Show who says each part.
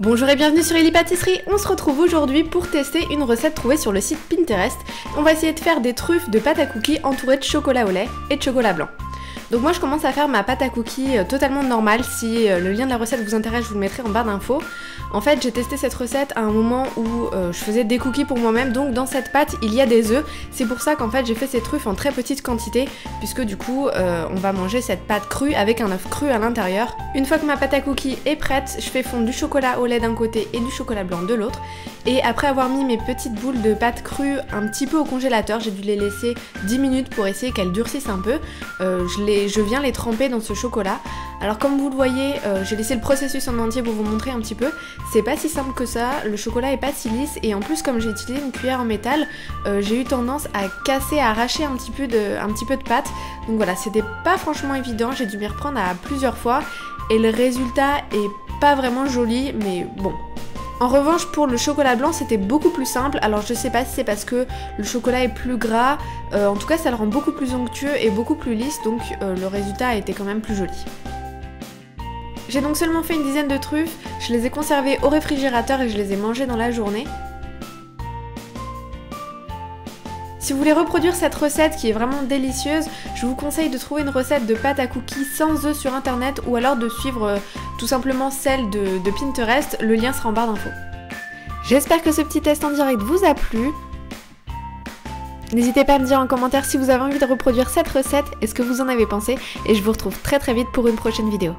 Speaker 1: Bonjour et bienvenue sur Ellie Pâtisserie. On se retrouve aujourd'hui pour tester une recette trouvée sur le site Pinterest. On va essayer de faire des truffes de pâte à cookies entourées de chocolat au lait et de chocolat blanc. Donc moi je commence à faire ma pâte à cookies totalement normale. Si le lien de la recette vous intéresse, je vous le mettrai en barre d'infos. En fait j'ai testé cette recette à un moment où je faisais des cookies pour moi-même, donc dans cette pâte il y a des œufs. C'est pour ça qu'en fait j'ai fait ces truffes en très petite quantité, puisque du coup on va manger cette pâte crue avec un œuf cru à l'intérieur. Une fois que ma pâte à cookies est prête, je fais fondre du chocolat au lait d'un côté et du chocolat blanc de l'autre. Et après avoir mis mes petites boules de pâte crue un petit peu au congélateur, j'ai dû les laisser 10 minutes pour essayer qu'elles durcissent un peu. Je viens les tremper dans ce chocolat. Alors comme vous le voyez, j'ai laissé le processus en entier pour vous montrer un petit peu. C'est pas si simple que ça, le chocolat est pas si lisse et en plus comme j'ai utilisé une cuillère en métal, j'ai eu tendance à casser, à arracher un petit peu de pâte. Donc voilà, c'était pas franchement évident, j'ai dû m'y reprendre à plusieurs fois et le résultat est pas vraiment joli, mais bon. En revanche pour le chocolat blanc c'était beaucoup plus simple, alors je sais pas si c'est parce que le chocolat est plus gras, en tout cas ça le rend beaucoup plus onctueux et beaucoup plus lisse, donc le résultat a été quand même plus joli. J'ai donc seulement fait une dizaine de truffes, je les ai conservées au réfrigérateur et je les ai mangées dans la journée. Si vous voulez reproduire cette recette qui est vraiment délicieuse, je vous conseille de trouver une recette de pâte à cookies sans œufs sur internet ou alors de suivre tout simplement celle de Pinterest, le lien sera en barre d'infos. J'espère que ce petit test en direct vous a plu. N'hésitez pas à me dire en commentaire si vous avez envie de reproduire cette recette et ce que vous en avez pensé et je vous retrouve très vite pour une prochaine vidéo.